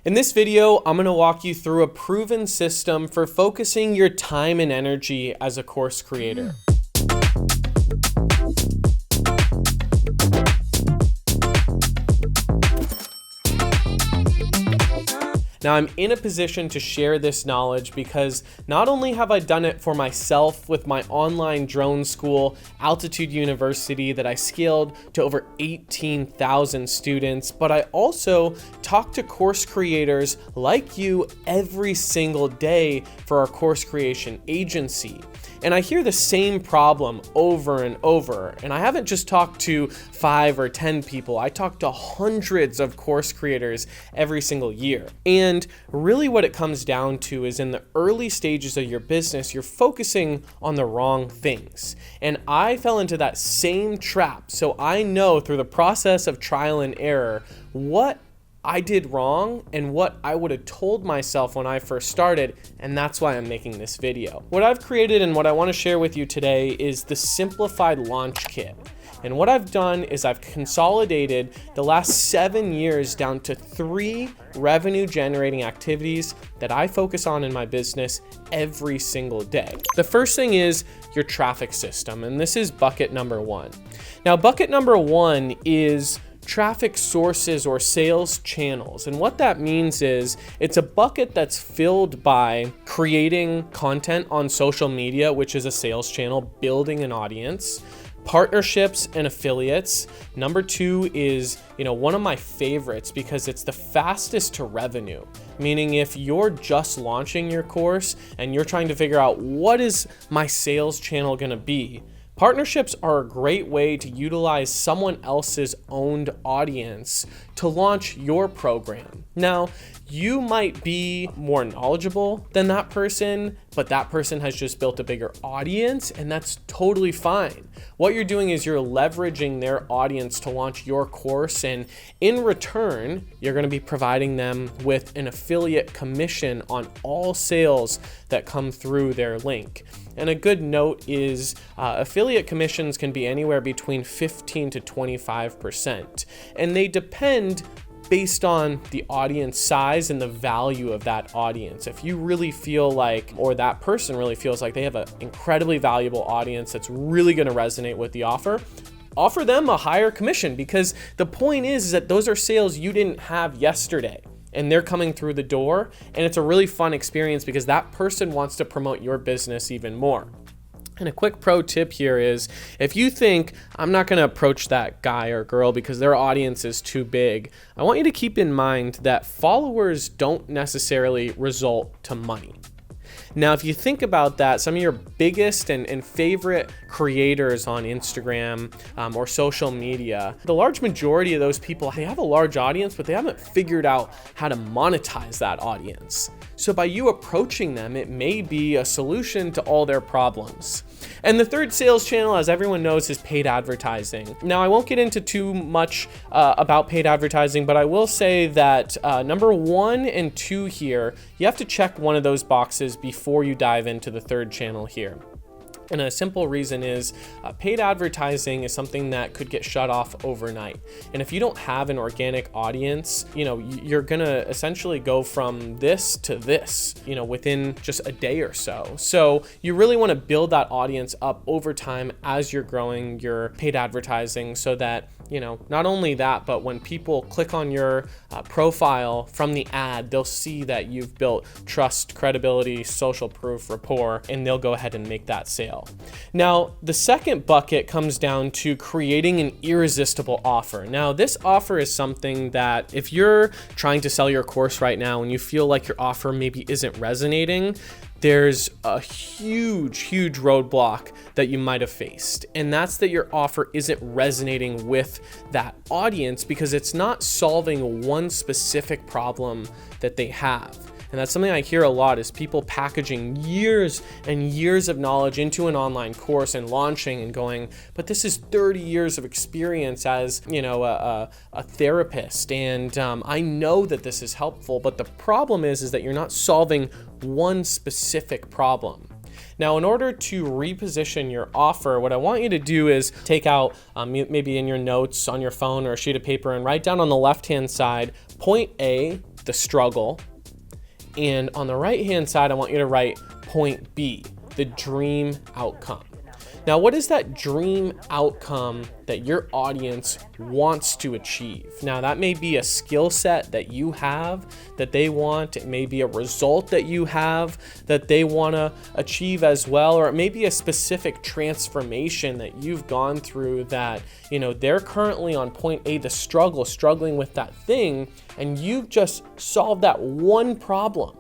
In this video, I'm going to walk you through a proven system for focusing your time and energy as a course creator. Now, I'm in a position to share this knowledge because not only have I done it for myself with my online drone school, Altitude University, that I scaled to over 18,000 students, but I also talk to course creators like you every single day for our course creation agency. And I hear the same problem over and over. And I haven't just talked to 5 or 10 people, I talk to hundreds of course creators every single year. And really what it comes down to is in the early stages of your business, you're focusing on the wrong things. And I fell into that same trap. So I know through the process of trial and error, what I did wrong and what I would have told myself when I first started, and that's why I'm making this video. What I've created and what I want to share with you today is the Simplified Launch Kit. And what I've done is I've consolidated the last 7 years down to 3 revenue generating activities that I focus on in my business every single day. The first thing is your traffic system, and this is bucket number 1. Now, bucket number 1 is traffic sources or sales channels. And what that means is it's a bucket that's filled by creating content on social media, which is a sales channel, building an audience, partnerships and affiliates. Number 2 is, one of my favorites because it's the fastest to revenue. Meaning if you're just launching your course and you're trying to figure out what is my sales channel going to be, partnerships are a great way to utilize someone else's owned audience to launch your program. Now, you might be more knowledgeable than that person, but that person has just built a bigger audience, and that's totally fine. What you're doing is you're leveraging their audience to launch your course, and in return, you're going to be providing them with an affiliate commission on all sales that come through their link. And a good note is affiliate commissions can be anywhere between 15 to 25%, and they depend based on the audience size and the value of that audience. If you really feel like, or that person really feels like they have an incredibly valuable audience that's really going to resonate with the offer them a higher commission, because the point is that those are sales you didn't have yesterday. And they're coming through the door, and it's a really fun experience because that person wants to promote your business even more. And a quick pro tip here is if you think I'm not going to approach that guy or girl because their audience is too big, I want you to keep in mind that followers don't necessarily result to money. Now, if you think about that, some of your biggest and favorite creators on Instagram or social media, the large majority of those people, they have a large audience, but they haven't figured out how to monetize that audience. So by you approaching them, it may be a solution to all their problems. And the third sales channel, as everyone knows, is paid advertising. Now, I won't get into too much about paid advertising, but I will say that number 1 and 2 here, you have to check one of those boxes before you dive into the third channel here. And a simple reason is paid advertising is something that could get shut off overnight. And if you don't have an organic audience, you're gonna essentially go from this to this, within just a day or so. So you really wanna build that audience up over time as you're growing your paid advertising so that, not only that, but when people click on your profile from the ad, they'll see that you've built trust, credibility, social proof, rapport, and they'll go ahead and make that sale. Now, the second bucket comes down to creating an irresistible offer. Now, this offer is something that if you're trying to sell your course right now and you feel like your offer maybe isn't resonating, there's a huge roadblock that you might have faced. And that's that your offer isn't resonating with that audience because it's not solving one specific problem that they have. And that's something I hear a lot is people packaging years and years of knowledge into an online course and launching and going, but this is 30 years of experience as, a therapist. And I know that this is helpful, but the problem is that you're not solving one specific problem. Now, in order to reposition your offer, what I want you to do is take out maybe in your notes on your phone or a sheet of paper and write down on the left-hand side, point A, the struggle. And on the right-hand side, I want you to write point B, the dream outcome. Now, what is that dream outcome that your audience wants to achieve? Now, that may be a skill set that you have that they want. It may be a result that you have that they want to achieve as well, or it may be a specific transformation that you've gone through that, they're currently on point A, the struggling with that thing, and you've just solved that one problem.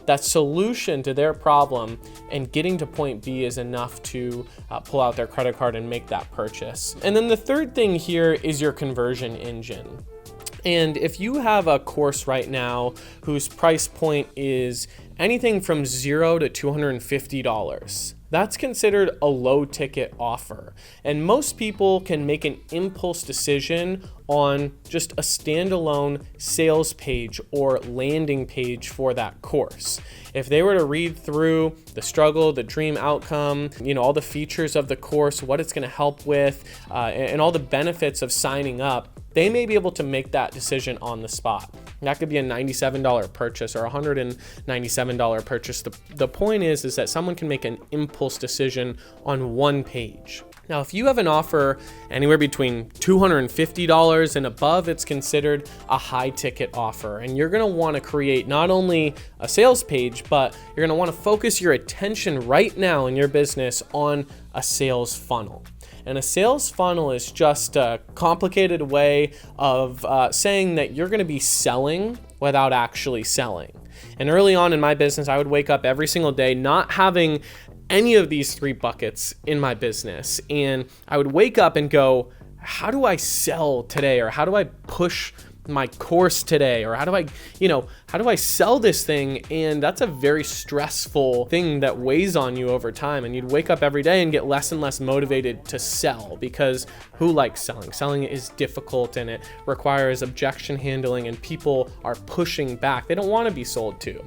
That solution to their problem, and getting to point B is enough to pull out their credit card and make that purchase. And then the third thing here is your conversion engine. And if you have a course right now whose price point is anything from $0 to $250, that's considered a low ticket offer. And most people can make an impulse decision on just a standalone sales page or landing page for that course. If they were to read through the struggle, the dream outcome, all the features of the course, what it's going to help with, and all the benefits of signing up, they may be able to make that decision on the spot. That could be a $97 purchase or a $197 purchase. The point is that someone can make an impulse decision on one page. Now, if you have an offer anywhere between $250 and above, it's considered a high ticket offer. And you're gonna wanna create not only a sales page, but you're gonna wanna focus your attention right now in your business on a sales funnel. And a sales funnel is just a complicated way of saying that you're gonna be selling without actually selling. And early on in my business, I would wake up every single day not having any of these three buckets in my business. And I would wake up and go, how do I sell today? Or how do I push my course today? Or how do I sell this thing? And that's a very stressful thing that weighs on you over time. And you'd wake up every day and get less and less motivated to sell, because who likes selling? Selling is difficult and it requires objection handling, and people are pushing back. They don't want to be sold to.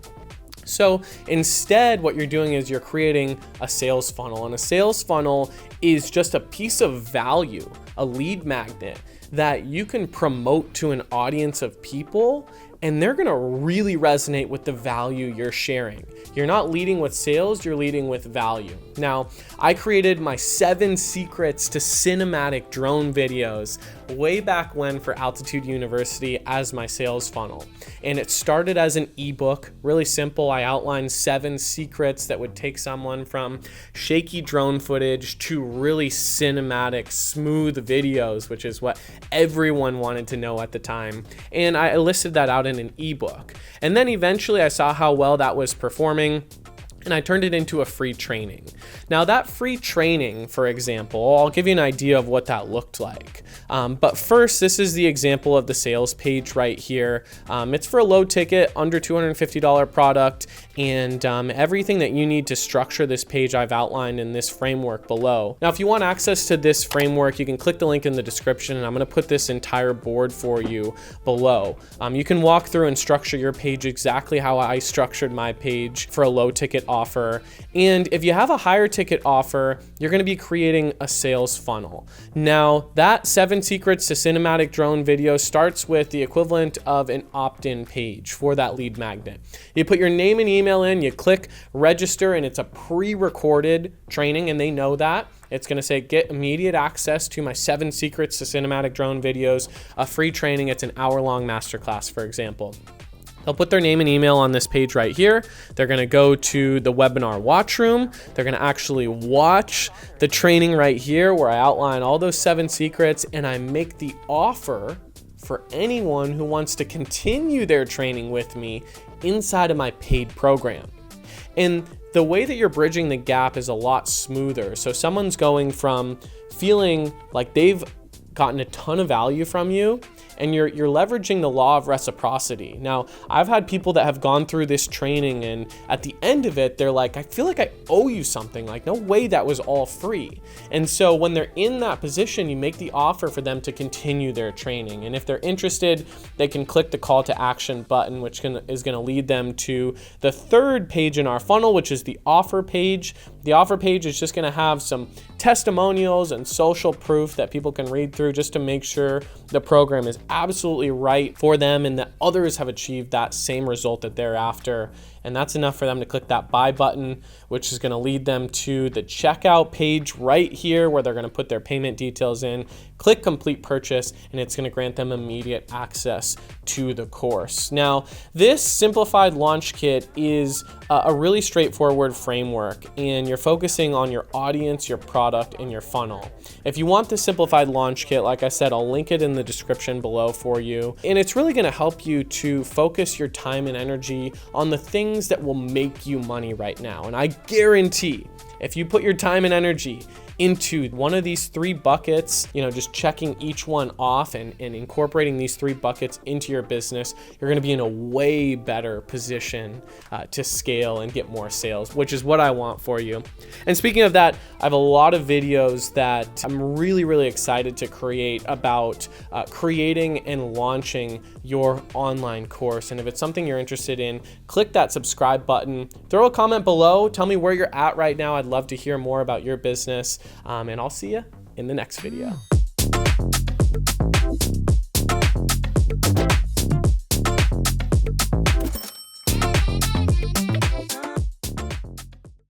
So instead, what you're doing is you're creating a sales funnel, and a sales funnel is just a piece of value, a lead magnet that you can promote to an audience of people, and they're gonna really resonate with the value you're sharing. You're not leading with sales, you're leading with value. Now, I created my 7 secrets to cinematic drone videos way back when for Altitude University as my sales funnel. And it started as an ebook, really simple. I outlined 7 secrets that would take someone from shaky drone footage to really cinematic, smooth videos, which is what everyone wanted to know at the time. And I listed that out in an ebook. And then eventually I saw how well that was performing, and I turned it into a free training. Now that free training, for example, I'll give you an idea of what that looked like. But first, this is the example of the sales page right here. It's for a low ticket, under $250 product, and everything that you need to structure this page I've outlined in this framework below. Now, if you want access to this framework, you can click the link in the description, and I'm gonna put this entire board for you below. You can walk through and structure your page exactly how I structured my page for a low ticket offer. And if you have a higher ticket offer, you're gonna be creating a sales funnel. Now, that 7 secrets to cinematic drone video starts with the equivalent of an opt-in page for that lead magnet. You put your name and email in, you click register, and it's a pre-recorded training, and they know that. It's gonna say, get immediate access to my 7 secrets to cinematic drone videos, a free training. It's an hour-long masterclass, for example. They'll put their name and email on this page right here. They're gonna go to the webinar watch room. They're gonna actually watch the training right here where I outline all those 7 secrets, and I make the offer for anyone who wants to continue their training with me inside of my paid program. And the way that you're bridging the gap is a lot smoother. So someone's going from feeling like they've gotten a ton of value from you, and you're leveraging the law of reciprocity. Now, I've had people that have gone through this training, and at the end of it, they're like, I feel like I owe you something. Like, no way that was all free. And so when they're in that position, you make the offer for them to continue their training. And if they're interested, they can click the call to action button, which is gonna lead them to the 3rd page in our funnel, which is the offer page. The offer page is just gonna have some testimonials and social proof that people can read through just to make sure the program is absolutely right for them and that others have achieved that same result that they're after. And that's enough for them to click that buy button, which is going to lead them to the checkout page right here where they're going to put their payment details in, click complete purchase, and it's going to grant them immediate access to the course. Now, this Simplified Launch Kit is a really straightforward framework, and you're focusing on your audience, your product, and your funnel. If you want the Simplified Launch Kit, like I said, I'll link it in the description below for you. And it's really going to help you to focus your time and energy on the things that will make you money right now. And I guarantee if you put your time and energy into one of these 3 buckets, just checking each one off and incorporating these 3 buckets into your business, you're going to be in a way better position to scale and get more sales, which is what I want for you. And speaking of that, I have a lot of videos that I'm really, really excited to create about creating and launching your online course. And if it's something you're interested in, click that subscribe button, throw a comment below, tell me where you're at right now. I'd love to hear more about your business. And I'll see you in the next video.